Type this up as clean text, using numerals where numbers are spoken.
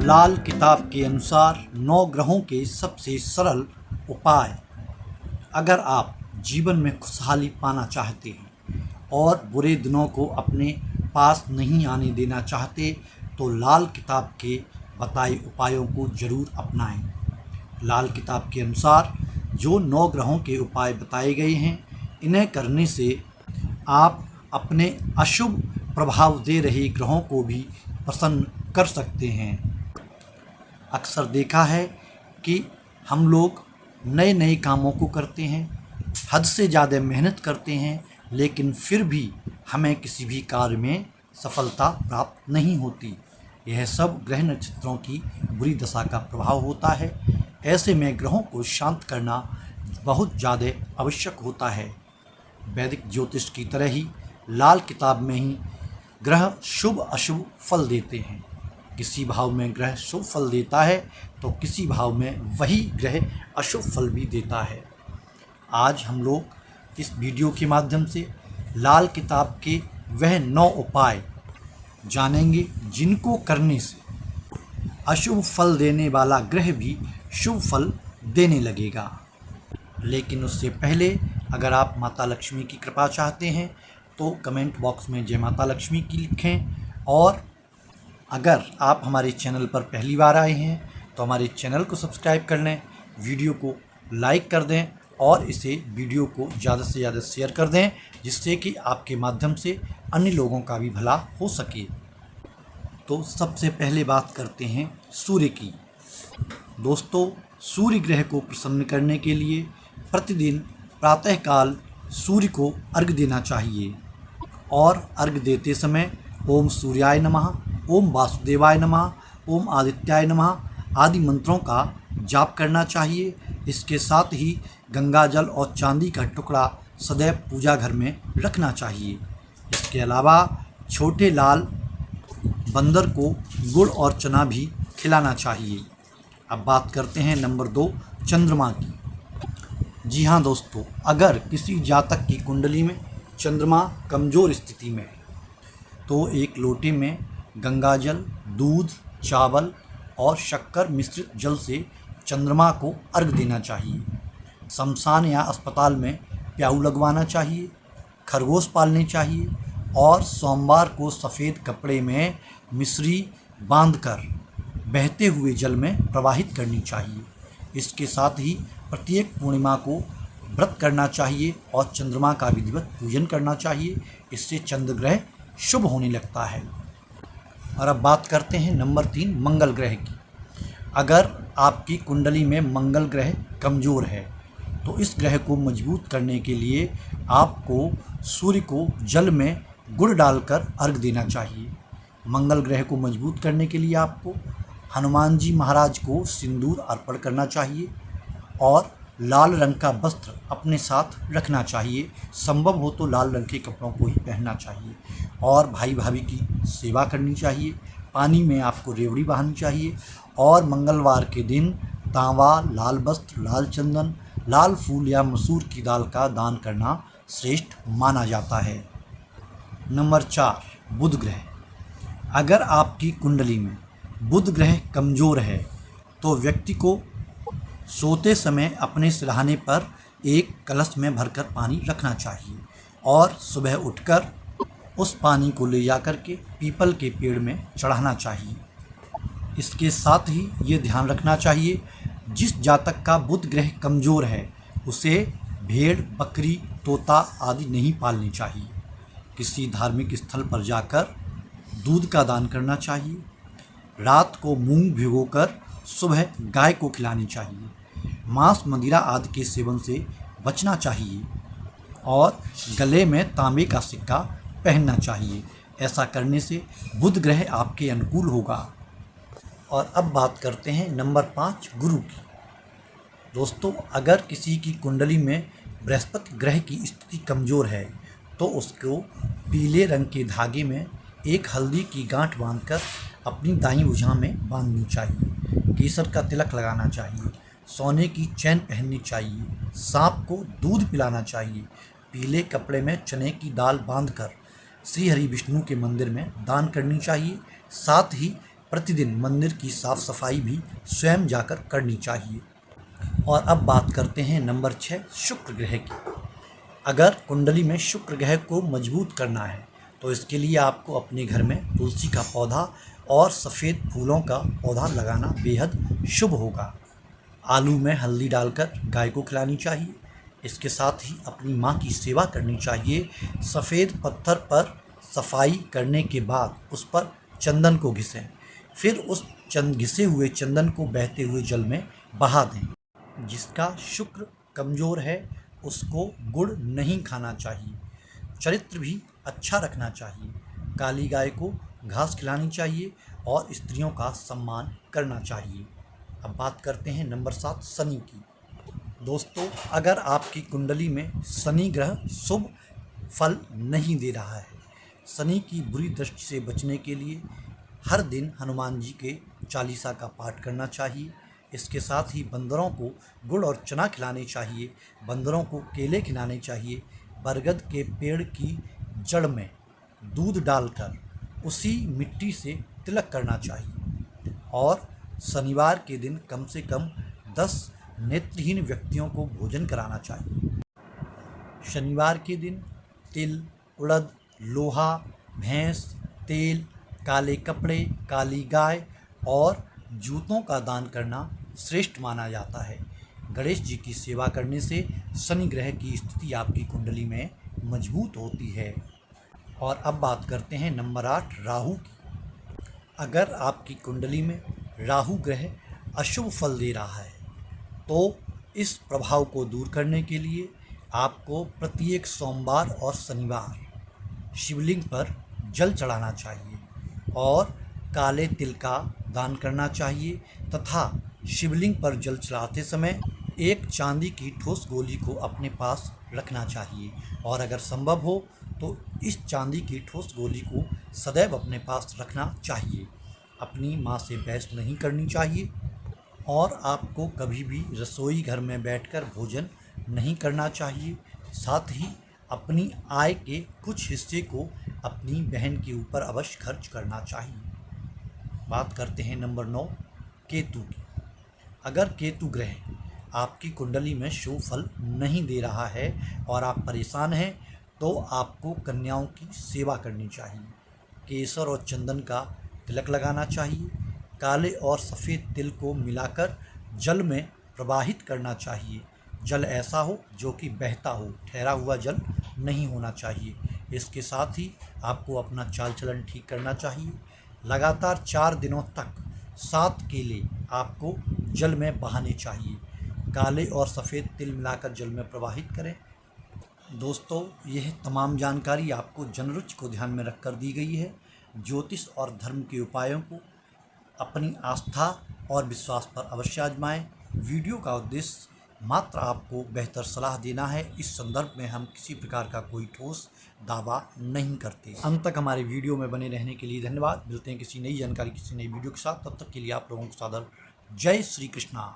लाल किताब के अनुसार 9 ग्रहों के सबसे सरल उपाय। अगर आप जीवन में खुशहाली पाना चाहते हैं और बुरे दिनों को अपने पास नहीं आने देना चाहते तो लाल किताब के बताए उपायों को ज़रूर अपनाएं। लाल किताब के अनुसार जो 9 ग्रहों के उपाय बताए गए हैं, इन्हें करने से आप अपने अशुभ प्रभाव दे रहे ग्रहों को भी प्रसन्न कर सकते हैं। अक्सर देखा है कि हम लोग नए नए कामों को करते हैं, हद से ज़्यादा मेहनत करते हैं, लेकिन फिर भी हमें किसी भी कार्य में सफलता प्राप्त नहीं होती। यह सब ग्रह नक्षत्रों की बुरी दशा का प्रभाव होता है। ऐसे में ग्रहों को शांत करना बहुत ज़्यादा आवश्यक होता है। वैदिक ज्योतिष की तरह ही लाल किताब में ही ग्रह शुभ अशुभ फल देते हैं। किसी भाव में ग्रह शुभ फल देता है तो किसी भाव में वही ग्रह अशुभ फल भी देता है। आज हम लोग इस वीडियो के माध्यम से लाल किताब के वह 9 उपाय जानेंगे जिनको करने से अशुभ फल देने वाला ग्रह भी शुभ फल देने लगेगा। लेकिन उससे पहले अगर आप माता लक्ष्मी की कृपा चाहते हैं तो कमेंट बॉक्स में जय माता लक्ष्मी की लिखें, और अगर आप हमारे चैनल पर पहली बार आए हैं तो हमारे चैनल को सब्सक्राइब कर लें, वीडियो को लाइक कर दें और इसे वीडियो को ज़्यादा से ज़्यादा शेयर कर दें, जिससे कि आपके माध्यम से अन्य लोगों का भी भला हो सके। तो सबसे पहले बात करते हैं सूर्य की। दोस्तों, सूर्य ग्रह को प्रसन्न करने के लिए प्रतिदिन प्रातःकाल सूर्य को अर्घ्य देना चाहिए, और अर्घ्य देते समय ओम सूर्याय नमः, ओम वासुदेवाय नमः, ओम आदित्याय नमः आदि मंत्रों का जाप करना चाहिए। इसके साथ ही गंगा जल और चांदी का टुकड़ा सदैव पूजा घर में रखना चाहिए। इसके अलावा छोटे लाल बंदर को गुड़ और चना भी खिलाना चाहिए। अब बात करते हैं नंबर 2 चंद्रमा की। जी हाँ दोस्तों, अगर किसी जातक की कुंडली में चंद्रमा कमज़ोर स्थिति में है तो एक लोटे में गंगा जल, दूध, चावल और शक्कर मिश्रित जल से चंद्रमा को अर्घ्य देना चाहिए। शमशान या अस्पताल में प्याऊ लगवाना चाहिए, खरगोश पालने चाहिए और सोमवार को सफ़ेद कपड़े में मिश्री बांधकर बहते हुए जल में प्रवाहित करनी चाहिए। इसके साथ ही प्रत्येक पूर्णिमा को व्रत करना चाहिए और चंद्रमा का विधिवत पूजन करना चाहिए। इससे चंद्र ग्रह शुभ होने लगता है। और अब बात करते हैं नंबर 3 मंगल ग्रह की। अगर आपकी कुंडली में मंगल ग्रह कमज़ोर है तो इस ग्रह को मजबूत करने के लिए आपको सूर्य को जल में गुड़ डालकर अर्घ्य देना चाहिए। मंगल ग्रह को मजबूत करने के लिए आपको हनुमान जी महाराज को सिंदूर अर्पण करना चाहिए और लाल रंग का वस्त्र अपने साथ रखना चाहिए। संभव हो तो लाल रंग के कपड़ों को ही पहनना चाहिए और भाई भाभी की सेवा करनी चाहिए। पानी में आपको रेवड़ी बहानी चाहिए और मंगलवार के दिन तांबा, लाल वस्त्र, लाल चंदन, लाल फूल या मसूर की दाल का दान करना श्रेष्ठ माना जाता है। नंबर 4 बुध ग्रह। अगर आपकी कुंडली में बुध ग्रह कमज़ोर है तो व्यक्ति को सोते समय अपने सिरहाने पर एक कलश में भरकर पानी रखना चाहिए और सुबह उठकर उस पानी को ले जाकर के पीपल के पेड़ में चढ़ाना चाहिए। इसके साथ ही ये ध्यान रखना चाहिए, जिस जातक का बुध ग्रह कमज़ोर है उसे भेड़, बकरी, तोता आदि नहीं पालनी चाहिए। किसी धार्मिक स्थल पर जाकर दूध का दान करना चाहिए। रात को मूंग भिगोकर सुबह गाय को खिलानी चाहिए। मांस, मदिरा आदि के सेवन से बचना चाहिए और गले में तांबे का सिक्का पहनना चाहिए। ऐसा करने से बुध ग्रह आपके अनुकूल होगा। और अब बात करते हैं नंबर 5 गुरु की। दोस्तों, अगर किसी की कुंडली में बृहस्पति ग्रह की स्थिति कमज़ोर है तो उसको पीले रंग के धागे में एक हल्दी की गांठ बांधकर अपनी दाईं भुजा में बांधनी चाहिए। केसर का तिलक लगाना चाहिए। सोने की चैन पहननी चाहिए। सांप को दूध पिलाना चाहिए। पीले कपड़े में चने की दाल बांधकर श्री हरि विष्णु के मंदिर में दान करनी चाहिए। साथ ही प्रतिदिन मंदिर की साफ सफाई भी स्वयं जाकर करनी चाहिए। और अब बात करते हैं नंबर 6 शुक्र ग्रह की। अगर कुंडली में शुक्र ग्रह को मजबूत करना है तो इसके लिए आपको अपने घर में तुलसी का पौधा और सफ़ेद फूलों का पौधा लगाना बेहद शुभ होगा। आलू में हल्दी डालकर गाय को खिलानी चाहिए। इसके साथ ही अपनी माँ की सेवा करनी चाहिए। सफ़ेद पत्थर पर सफाई करने के बाद उस पर चंदन को घिसें, फिर उस घिसे हुए चंदन को बहते हुए जल में बहा दें। जिसका शुक्र कमज़ोर है उसको गुड़ नहीं खाना चाहिए। चरित्र भी अच्छा रखना चाहिए। काली गाय को घास खिलानी चाहिए और स्त्रियों का सम्मान करना चाहिए। अब बात करते हैं नंबर 7 शनि की। दोस्तों, अगर आपकी कुंडली में शनि ग्रह शुभ फल नहीं दे रहा है, शनि की बुरी दृष्टि से बचने के लिए हर दिन हनुमान जी के चालीसा का पाठ करना चाहिए। इसके साथ ही बंदरों को गुड़ और चना खिलाने चाहिए। बंदरों को केले खिलाने चाहिए। बरगद के पेड़ की जड़ में दूध डालकर उसी मिट्टी से तिलक करना चाहिए। और शनिवार के दिन कम से कम 10 नेत्रहीन व्यक्तियों को भोजन कराना चाहिए। शनिवार के दिन तिल, उड़द, लोहा, भैंस, तेल, काले कपड़े, काली गाय और जूतों का दान करना श्रेष्ठ माना जाता है। गणेश जी की सेवा करने से शनि ग्रह की स्थिति आपकी कुंडली में मजबूत होती है। और अब बात करते हैं नंबर 8 राहु की। अगर आपकी कुंडली में राहु ग्रह अशुभ फल दे रहा है तो इस प्रभाव को दूर करने के लिए आपको प्रत्येक सोमवार और शनिवार शिवलिंग पर जल चढ़ाना चाहिए और काले तिल का दान करना चाहिए तथा शिवलिंग पर जल चढ़ाते समय एक चांदी की ठोस गोली को अपने पास रखना चाहिए। और अगर संभव हो तो इस चांदी की ठोस गोली को सदैव अपने पास रखना चाहिए। अपनी माँ से बहस नहीं करनी चाहिए और आपको कभी भी रसोई घर में बैठकर भोजन नहीं करना चाहिए। साथ ही अपनी आय के कुछ हिस्से को अपनी बहन के ऊपर अवश्य खर्च करना चाहिए। बात करते हैं नंबर 9 केतु की। अगर केतु ग्रह आपकी कुंडली में शुभ फल नहीं दे रहा है और आप परेशान हैं तो आपको कन्याओं की सेवा करनी चाहिए। केसर और चंदन का तिलक लगाना चाहिए। काले और सफ़ेद तिल को मिलाकर जल में प्रवाहित करना चाहिए। जल ऐसा हो जो कि बहता हो, ठहरा हुआ जल नहीं होना चाहिए। इसके साथ ही आपको अपना चाल चलन ठीक करना चाहिए। लगातार 4 दिनों तक 7 केले आपको जल में बहाने चाहिए। काले और सफ़ेद तिल मिलाकर जल में प्रवाहित करें। दोस्तों, यह तमाम जानकारी आपको जनरुचि को ध्यान में रखकर दी गई है। ज्योतिष और धर्म के उपायों को अपनी आस्था और विश्वास पर अवश्य आजमाएं। वीडियो का उद्देश्य मात्र आपको बेहतर सलाह देना है। इस संदर्भ में हम किसी प्रकार का कोई ठोस दावा नहीं करते। अंत तक हमारे वीडियो में बने रहने के लिए धन्यवाद। मिलते हैं किसी नई जानकारी, किसी नई वीडियो के साथ। तब तक के लिए आप लोगों को सादर जय श्री कृष्णा।